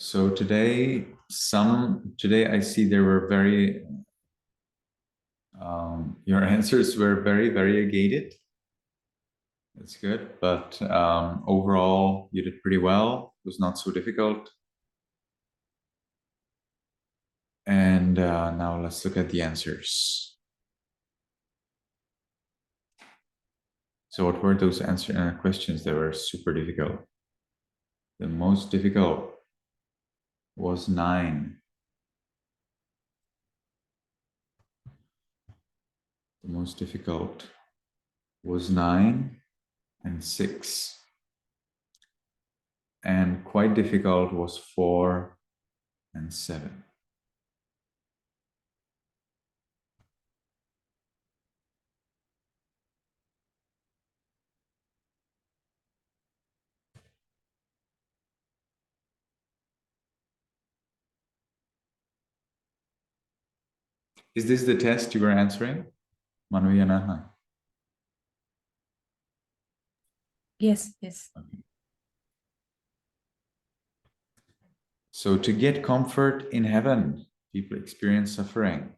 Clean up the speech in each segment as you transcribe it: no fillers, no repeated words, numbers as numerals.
So today I see there were very your answers were very variegated. That's good, but overall you did pretty well. It was not so difficult. And now let's look at the answers. So what were those questions that were super difficult? The most difficult was 9. The most difficult was 9 and 6. And quite difficult was 4 and 7. Is this the test you were answering, Manuyana? Yes. Okay. So to get comfort in heaven, people experience suffering.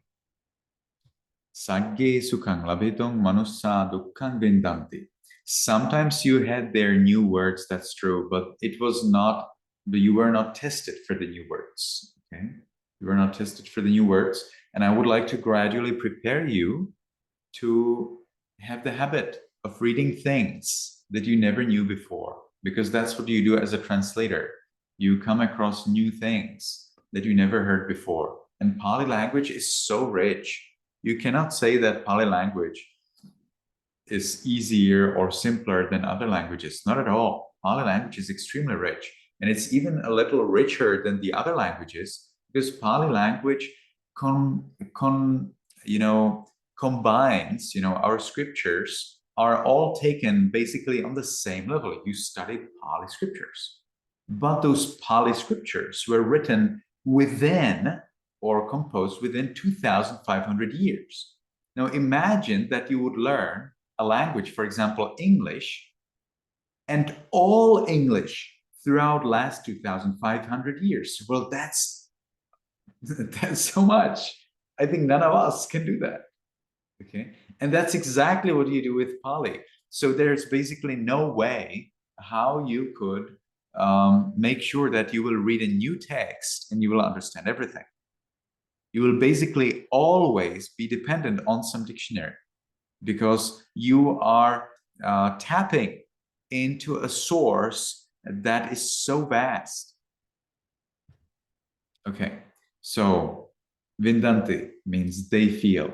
Sagge sukhang labhitung manussa dukkhang vindanti. Sometimes you had their new words, that's true, but you were not tested for the new words. Okay? You were not tested for the new words. And I would like to gradually prepare you to have the habit of reading things that you never knew before, because that's what you do as a translator. You come across new things that you never heard before. And Pali language is so rich. You cannot say that Pali language is easier or simpler than other languages. Not at all. Pali language is extremely rich. And it's even a little richer than the other languages, because Pali language combines, our scriptures are all taken basically on the same level. You study Pali scriptures, but those Pali scriptures were written within or composed within 2,500 years. Now imagine that you would learn a language, for example, English, and all English throughout last 2,500 years. Well, that's so much. I think none of us can do that. Okay, and that's exactly what you do with Pali. So there's basically no way how you could make sure that you will read a new text and you will understand everything. You will basically always be dependent on some dictionary, because you are tapping into a source that is so vast. Okay, so Vindanti means they feel.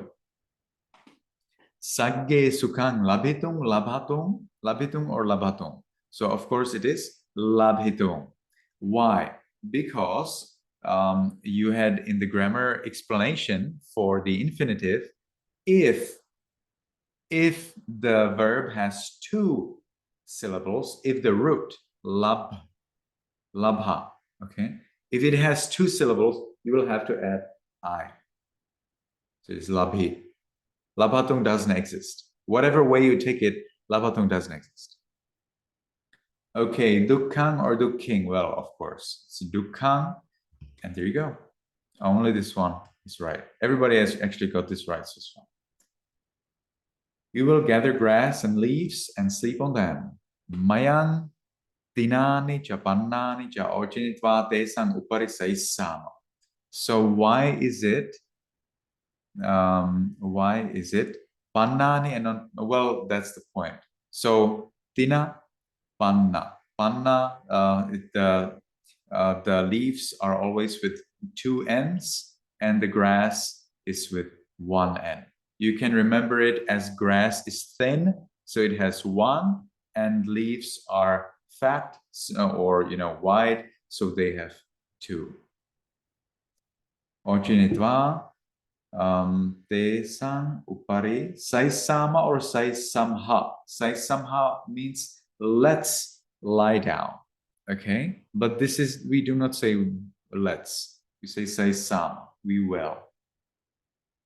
Sagge sukhang labhitung, labhitung or labhatung. So of course it is labhitung. Why? Because you had in the grammar explanation for the infinitive, if the verb has 2 syllables, if the root labha, okay, if it has 2 syllables, you will have to add I. So it's labhi. Labhatung doesn't exist. Whatever way you take it, labhatung doesn't exist. Okay, dukkhang or dukkhin? Well, of course, it's dukkhang, and there you go. Only this one is right. Everybody has actually got this right, so it's fine. You will gather grass and leaves and sleep on them. Mayan tinani cha pannani cha ochinitva tesang upari saisama. So why is it pannani and not, well, that's the point. So tina, panna, the leaves are always with 2 ends, and the grass is with 1 end. You can remember it as grass is thin, so it has 1, and leaves are fat or wide, so they have 2. Ochinitva tesang upari saisama or saisamha. Saisamha means let's lie down. Okay, but we do not say let's. We say saisama. We will.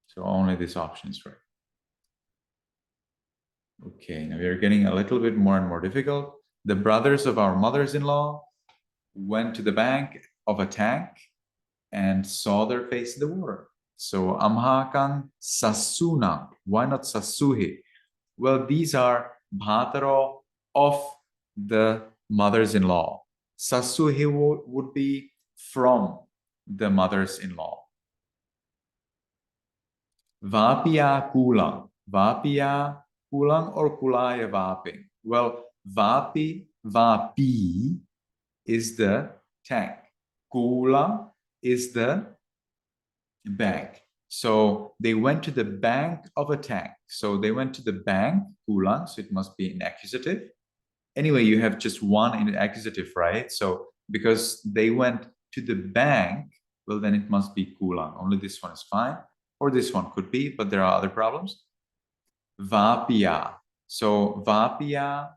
So only this option is right. Okay, now we are getting a little bit more and more difficult. The brothers of our mothers-in-law went to the bank of a tank and saw their face in the water. So amhakang sasunang. Why not sasuhi? Well, these are bhataro of the mothers-in-law. Sasuhi would be from the mothers-in-law. Vapia kulang. Vapia kulang or kulaya vaping. Well, vapi is the tank. Kula is the bank. So they went to the bank of a tank. So they went to the bank, kulang, so it must be an accusative. Anyway, you have just one in accusative, right? So because they went to the bank, well, then it must be kulang. Only this one is fine. Or this one could be, but there are other problems. Vapia. So vapia,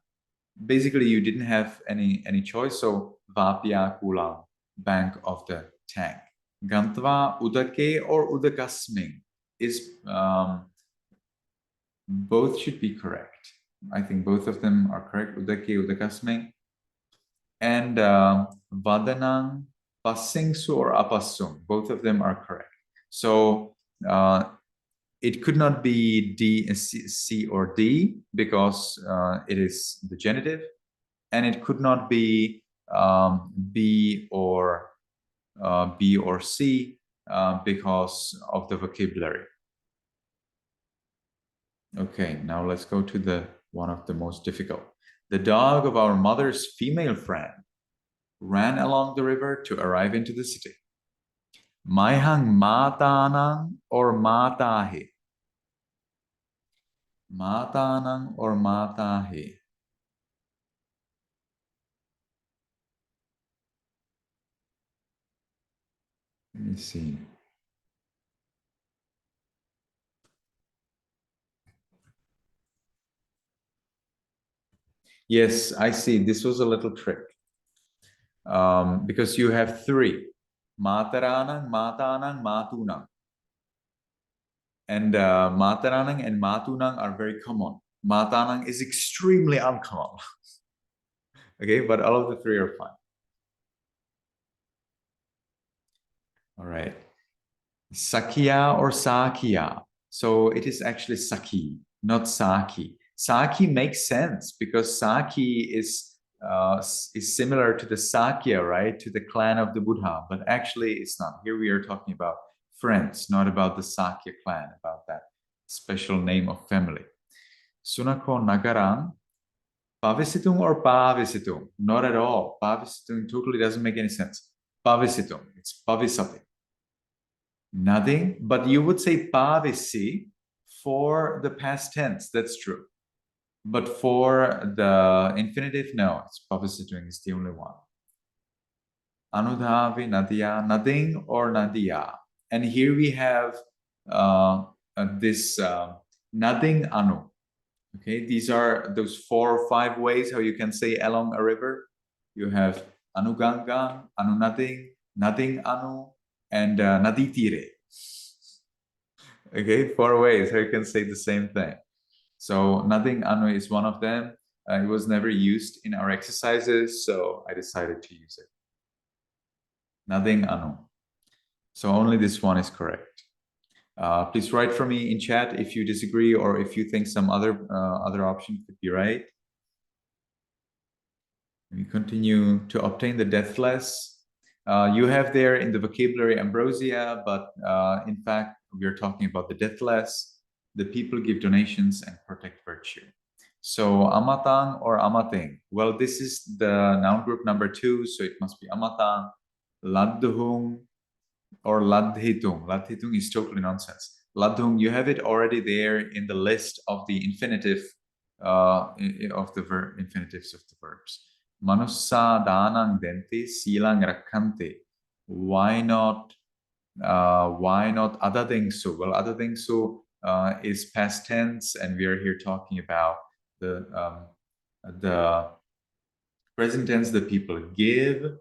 basically you didn't have any choice. So vapia kulang, bank of the tank. Gantva udake or udakasming is both should be correct. I think both of them are correct. Udake udakasming. And vadanang pasingsu or apasung, both of them are correct. So it could not be D, C or D because it is the genitive, and it could not be B or C because of the vocabulary. Okay, now let's go to the one of the most difficult. The dog of our mother's female friend ran along the river to arrive into the city. Maihang matanang or matahi? Matanang or matahi? Let me see. Yes, I see. This was a little trick. Because you have three. Mataranang, matanang, matunang. And mataranang and matunang are very common. Matanang is extremely uncommon. Okay, but all of the three are fine. All right. Sakya or Sakya. So it is actually Saki, not Saki. Saki makes sense because Saki is similar to the Sakya, right? To the clan of the Buddha, but actually it's not. Here we are talking about friends, not about the Sakya clan, about that special name of family. Sunako Nagarang, Pavisitung or Pavisitung? Not at all. Pavisitung totally doesn't make any sense. Pavisitung, it's Pavisati. Nothing, but you would say pavisi for the past tense. That's true. But for the infinitive, no, it's pavisituing is the only one. Anudhavi, nadia, nothing or nadia. And here we have this nothing anu. Okay, these are those 4 or 5 ways how you can say along a river. You have anuganga, anu nothing anu, and naditire. Okay, 4 ways how you can say the same thing. So nothing anu is one of them. It was never used in our exercises, so I decided to use it. Nothing anu. So only this one is correct. Please write for me in chat if you disagree or if you think some other option could be right. We continue to obtain the deathless. You have there in the vocabulary ambrosia, but in fact, we're talking about the deathless. The people give donations and protect virtue. So amatang or amating? Well, this is the noun group number 2, so it must be amatang, ladduhung, or ladhitung. Ladhitung is totally nonsense. Ladhung, you have it already there in the list of the infinitive of the infinitives of the verbs. Manussa danang denti silang rakkante. Why not other things so? Well, other things so is past tense, and we are here talking about the present tense. The people give.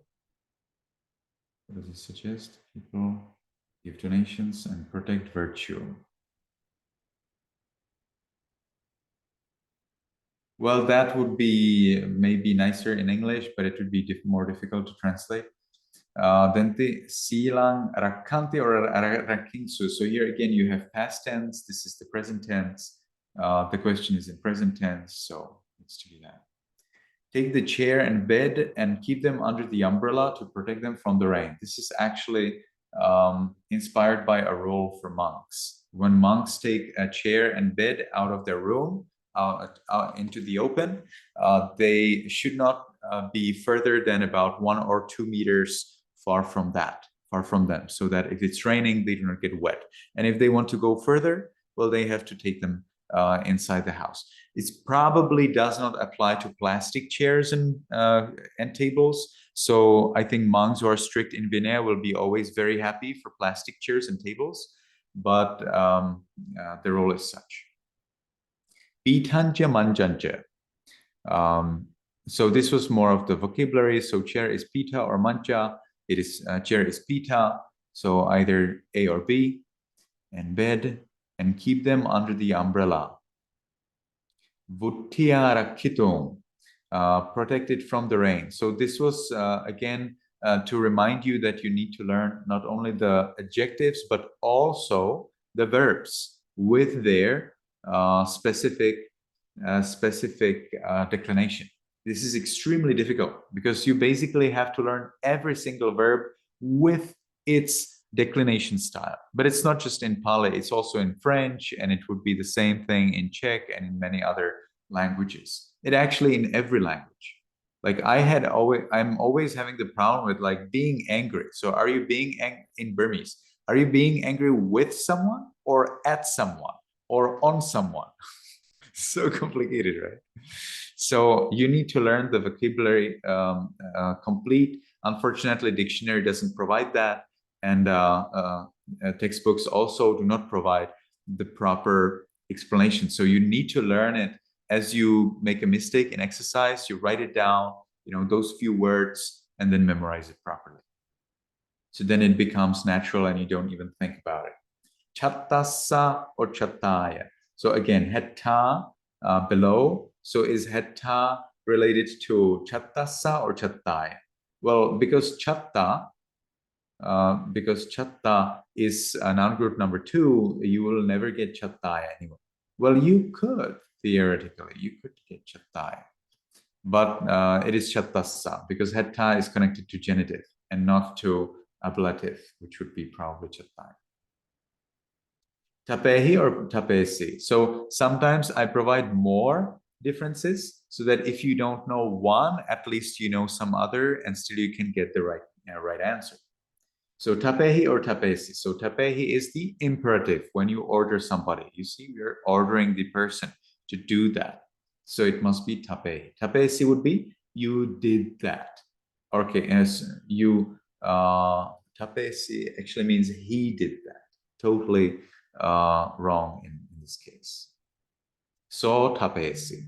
What does it suggest? People give donations and protect virtue. Well, that would be maybe nicer in English, but it would be more difficult to translate. Then the silang rakkanti or rakkinsu. So here again, you have past tense. This is the present tense. The question is in present tense, so let's do that. Take the chair and bed and keep them under the umbrella to protect them from the rain. This is actually inspired by a rule for monks. When monks take a chair and bed out of their room, out into the open, they should not be further than about 1 or 2 meters far from them, so that if it's raining, they do not get wet. And if they want to go further, well, they have to take them inside the house. It probably does not apply to plastic chairs and tables. So I think monks who are strict in Vinaya will be always very happy for plastic chairs and tables, but the rule is such. Pitanja manjanja. So this was more of the vocabulary. So chair is pita or mancha. It is chair is pita. So either A or B. And bed, and keep them under the umbrella. Vutthiya rakhitum, protected from the rain. So this was again to remind you that you need to learn not only the adjectives but also the verbs with their specific declination. This is extremely difficult because you basically have to learn every single verb with its declination style. But it's not just in Pali, it's also in French, and it would be the same thing in Czech and in many other languages. It actually in every language. Like I'm always having the problem with like being angry. So are you being in Burmese? Are you being angry with someone or at someone or on someone? So complicated, right? So you need to learn the vocabulary complete. Unfortunately, dictionary doesn't provide that, and textbooks also do not provide the proper explanation. So you need to learn it as you make a mistake in exercise. You write it down, those few words, and then memorize it properly. So then it becomes natural, and you don't even think about it. Chattasa or chattaya. So again, hetta below. So is hetta related to chattasa or chattaya? Well, because chatta is a noun group number 2, you will never get chattaya anymore. Well, you could theoretically, you could get chattaya, but it is chattasa because hetta is connected to genitive and not to ablative, which would be probably chattaya. Tapehi or tapesi. So sometimes I provide more differences so that if you don't know one, at least you know some other, and still you can get the right answer. So tapehi or tapesi. So tapehi is the imperative when you order somebody. You see, we're ordering the person to do that. So it must be tapehi. Tapesi would be you did that. Okay, as you tapesi actually means he did that. Totally wrong in this case. So tapesi.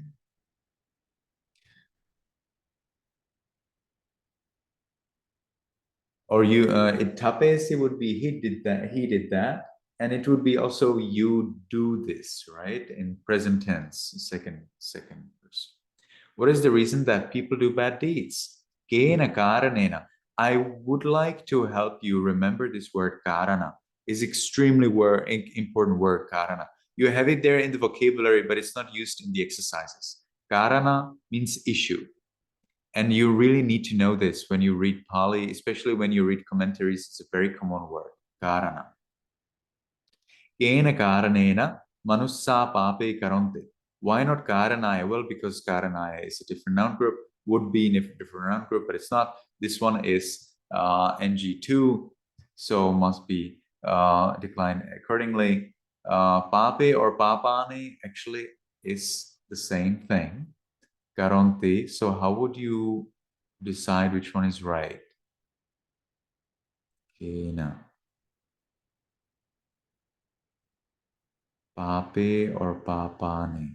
Or tapesi would be he did that, and it would be also you do this, right? In present tense, second person. What is the reason that people do bad deeds? Kena karanena. I would like to help you remember this word karana. Is extremely important word, karana. You have it there in the vocabulary, but it's not used in the exercises. Karana means issue. And you really need to know this when you read Pali, especially when you read commentaries. It's a very common word, karana. Kena karanena manussa pape karonte. Why not karanaya? Well, because karanaya is a different noun group, would be in a different noun group, but it's not. This one is NG2, so must be declined accordingly. Pape or papani actually is the same thing. Karonte. So how would you decide which one is right? Kena. Pape or papani?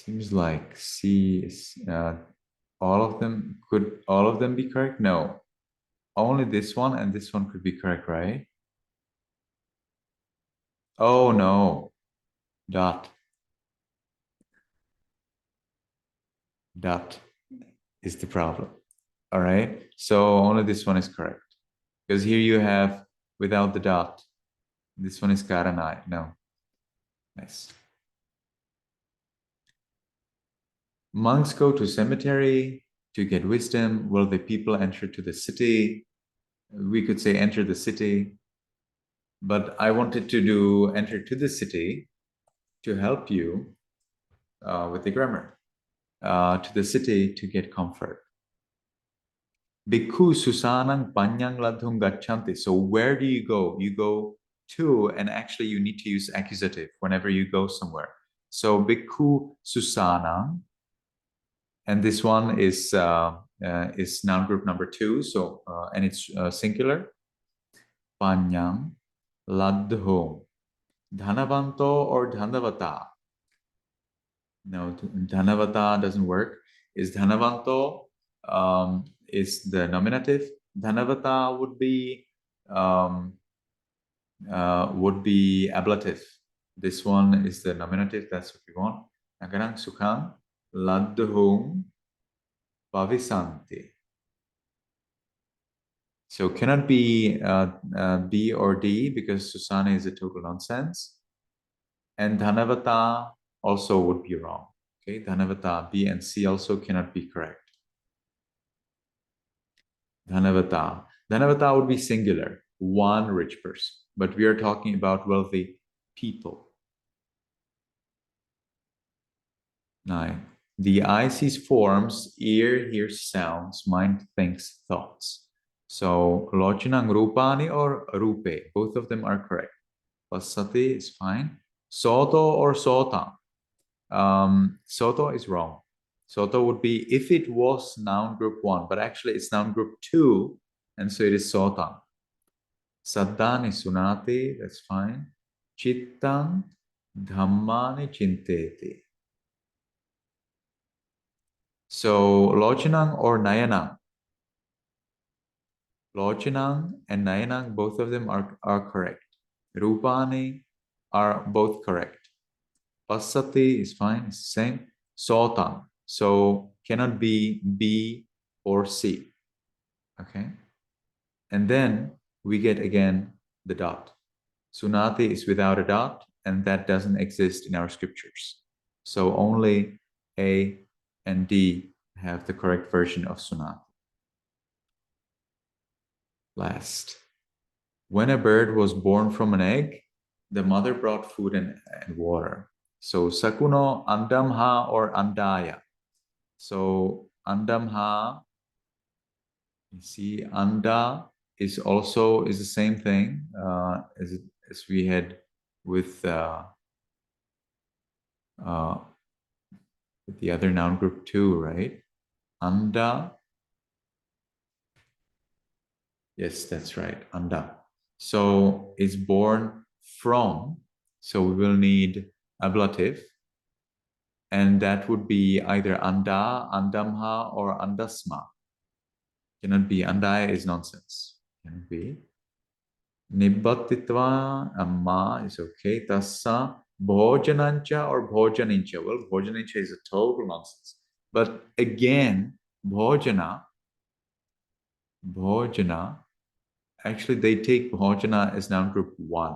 Seems like C is all of them. Could all of them be correct? No. Only this one and this one could be correct, right? Oh no. Dot. Dot is the problem. All right. So only this one is correct. Because here you have without the dot. This one is karanai. No. Nice. Monks go to cemetery to get wisdom. Will the people enter to the city? We could say enter the city. But I wanted to do enter to the city to help you with the grammar. To the city to get comfort. Bhikkhu susanang panyang ladhung gacchanti. So where do you go? You go to, and actually you need to use accusative whenever you go somewhere. So bhikkhu susanang, and this one is noun group number 2. So and it's singular. Panyang ladhung. Dhanavanto or dhanavata? No, dhanavata doesn't work. Is dhanavanto is the nominative. Dhanavata would be ablative. This one is the nominative. That's what we want. Nagarang sukhang ladhung pavisanti. So cannot be B or D because Susana is a total nonsense. And dhanavata also would be wrong. Okay, dhanavata, B and C also cannot be correct. Dhanavata. Dhanavata would be singular, one rich person. But we are talking about wealthy people. 9. The eye sees forms, ear hears sounds, mind thinks thoughts. So, lochanang rupani or rupe, both of them are correct. Pasati is fine. Soto or sota. Soto is wrong. Soto would be if it was noun group 1, but actually it's noun group 2, and so it is sota. Saddani sunati, that's fine. Chittang dhammani chinteti. So lochanang or nayanang. Lochanang and nayanang, both of them are correct. Rupani are both correct. Passati is fine, it's the same. Sotam, so cannot be B or C. Okay. And then we get again the dot. Sunati is without a dot, and that doesn't exist in our scriptures. So only A and D have the correct version of Sunati. Last. When a bird was born from an egg, the mother brought food and water. So sakuno andamha or andaya. So andamha, you see, anda is also the same thing as we had with the other noun group 2, right? Anda. Yes, that's right. Anda. So it's born from. So we will need ablative. And that would be either anda, andamha, or andasma. Cannot be. Andaya is nonsense. Cannot be. Nibbatitva amma is okay. Tassa bhojanancha or bhojanincha. Well, bhojanincha is a total nonsense. But again, bhojana, actually they take bhojana as noun group 1.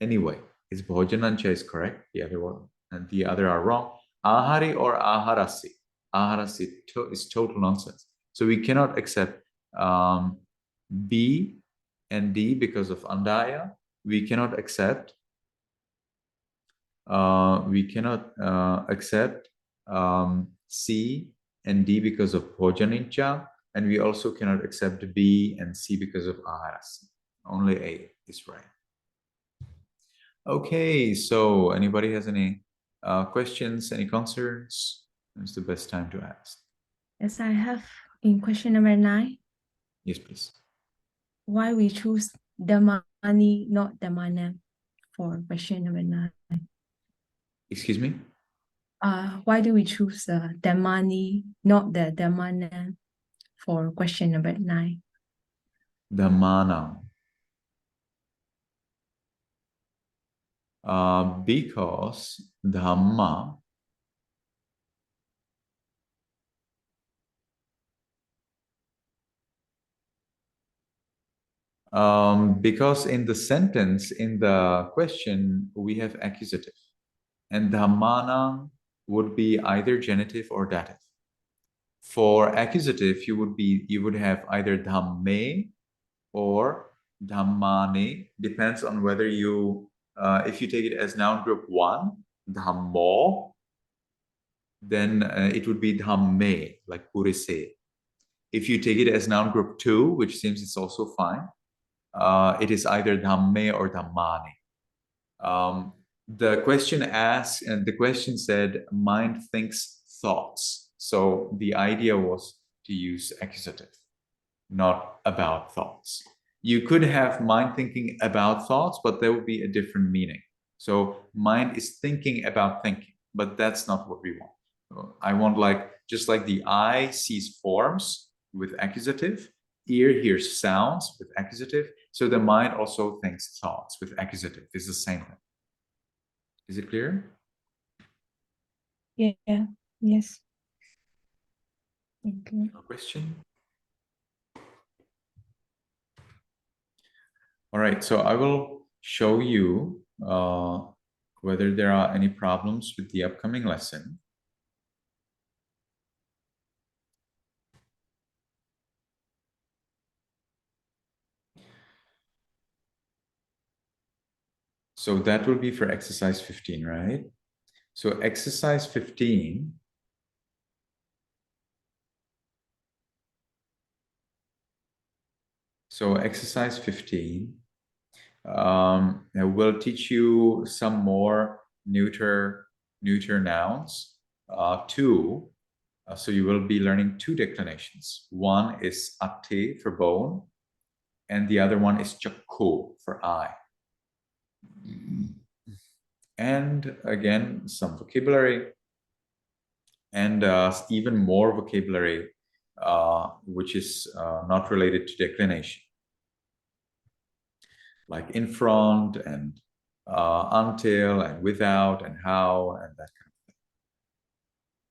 Anyway, is bhojanancha is correct. The other one and the other are wrong. Ahari or aharasi. Aharasi is total nonsense. So we cannot accept B and D because of andaya. We cannot accept C and D because of bhojanincha, and we also cannot accept B and C because of aharas. Only A is right. Okay, so anybody has any questions, any concerns? It's the best time to ask. Yes, I have in question number 9. Yes, please. Why we choose Dhammani, not Dhammana for question number 9? Excuse me? why do we choose Dhammani, not the Dhammana, for question number 9? Dhammanam. Because Dhamma because in the sentence, in the question, we have accusative. And Dhammanam would be either genitive or dative. For accusative, you would have either Dhamme or Dhammane. Depends on whether you, if you take it as noun group 1, Dhammo, then it would be Dhamme, like Purise. If you take it as noun group 2, which seems it's also fine, it is either Dhamme or Dhammane. The question asked, and the question said, mind thinks thoughts. So the idea was to use accusative, not about thoughts. You could have mind thinking about thoughts, but there would be a different meaning. So mind is thinking about thinking, but that's not what we want. So I want just like the eye sees forms with accusative, ear hears sounds with accusative, so the mind also thinks thoughts with accusative. It's the same thing. Is it clear? Yeah, yes. Thank you. No question? All right, so I will show you whether there are any problems with the upcoming lesson. So that will be for exercise 15, right? So exercise 15 will teach you some more neuter nouns. So you will be learning 2 declinations. One is ate for bone, and the other one is chakku for eye. And again, some vocabulary and even more vocabulary, which is not related to declination, like in front and until and without and how and that kind of thing.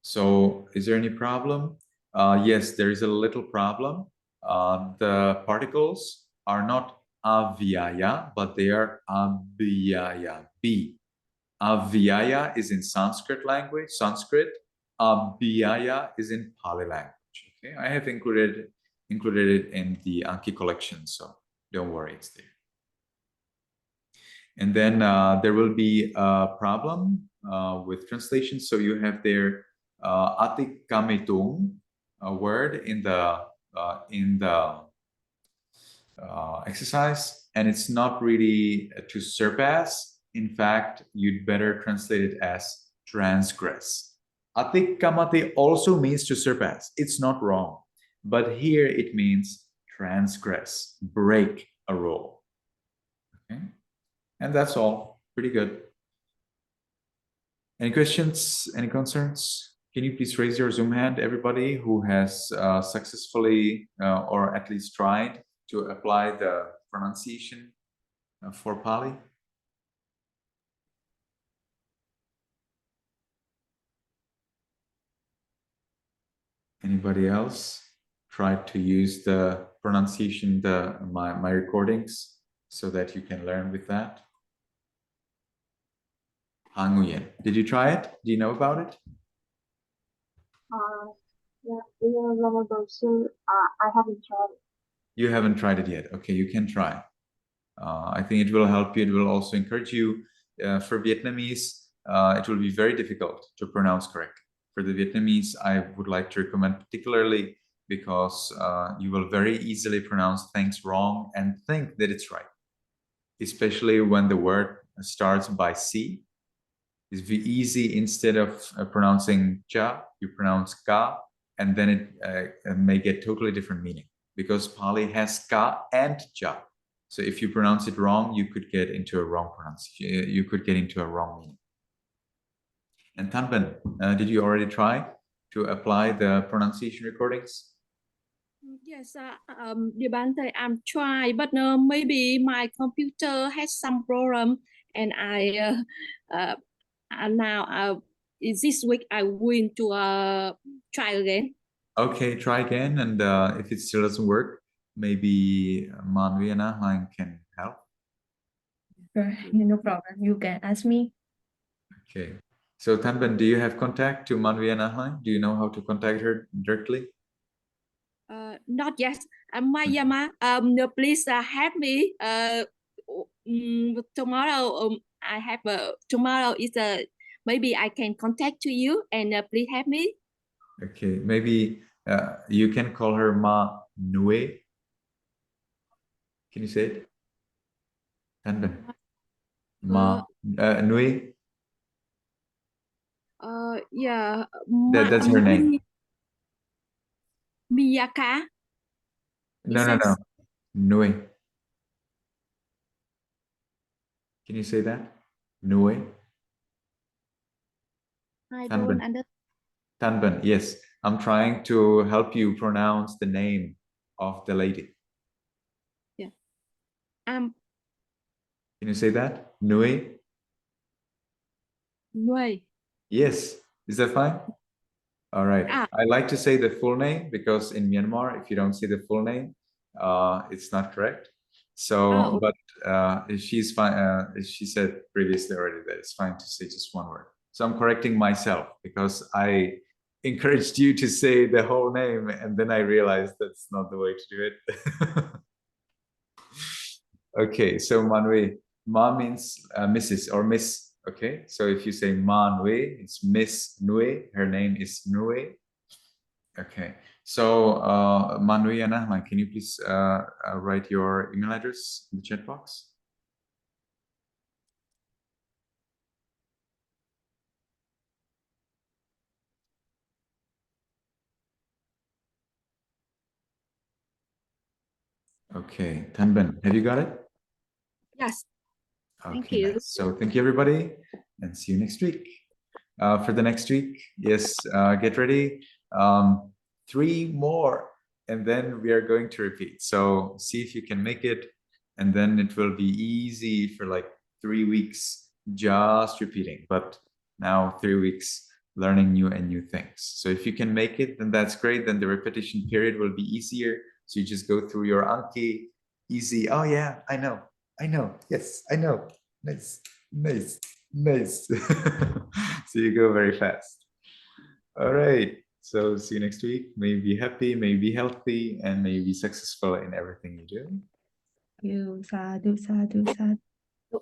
So is there any problem? Yes, there is a little problem. The particles are not avyaya, but they are abhyaya, B. Avyaya is in Sanskrit language, Abhyaya is in Pali language. Okay, I have included it in the Anki collection, so don't worry, it's there. And then there will be a problem with translation. So you have there atikamitung, a word in the exercise, and it's not really to surpass. In fact, you'd better translate it as transgress. Atikamate also means to surpass. It's not wrong. But here it means transgress, break a rule. Okay? And that's all. Pretty good. Any questions? Any concerns? Can you please raise your Zoom hand, everybody who has successfully or at least tried to apply the pronunciation for Pali? Anybody else tried to use the pronunciation, my recordings, so that you can learn with that? Hanguyen, did you try it? Do you know about it? Yeah, I haven't tried it. You haven't tried it yet. Okay, you can try. I think it will help you. It will also encourage you. For Vietnamese, it will be very difficult to pronounce correctly. For the Vietnamese, I would like to recommend particularly because you will very easily pronounce things wrong and think that it's right, especially when the word starts by C. It's very easy, instead of pronouncing cha, you pronounce ka, and then it may get totally different meaning because Pali has ka and cha. So if you pronounce it wrong, you could get into a wrong pronunciation. You could get into a wrong meaning. And Tanban, did you already try to apply the pronunciation recordings? Yes, dear Bante, I'm trying, but maybe my computer has some problem, and now this week I will to try again. Okay, try again, and if it still doesn't work, maybe Manvi and Ahline can help. Sure, no problem. You can ask me. Okay. So Tanban, do you have contact to Manvi and Ahline? Do you know how to contact her directly? Not yet. Mayama, please help me. Tomorrow, I have tomorrow is maybe I can contact to you and please help me. Okay, maybe you can call her Ma Nue. Can you say it? Tanban. Ma Nue. Yeah. That's her name. Miyaka. No. Nue. Can you say that? Nue. I Tanban. don't understand. Tanban, yes. I'm trying to help you pronounce the name of the lady. Yeah. Can you say that? Nui? Nui. Yes. Is that fine? All right. I like to say the full name because in Myanmar, if you don't say the full name, it's not correct. So, but she's fine. She said previously already that it's fine to say just one word. So I'm correcting myself because I encouraged you to say the whole name, and then I realized that's not the way to do it. Okay, so Manwe, Ma means Mrs. or Miss. Okay, so if you say Manwe, it's Miss Nue. Her name is Nue. Okay, so Manwe and Ahmad, can you please write your email address in the chat box? Okay, Tanban, have you got it? Yes. Okay, thank you. nice. So thank you everybody, and see you next week. For the next week, yes, get ready. 3 more, and then we are going to repeat. So see if you can make it, and then it will be easy for like 3 weeks just repeating. But now 3 weeks learning new things. So if you can make it, then that's great. Then the repetition period will be easier. So you just go through your Anki, easy. Oh yeah, I know. Yes, I know. Nice. So you go very fast. All right. So see you next week. May you be happy, may you be healthy, and may you be successful in everything you do. You sadhu, sadhu, sadhu.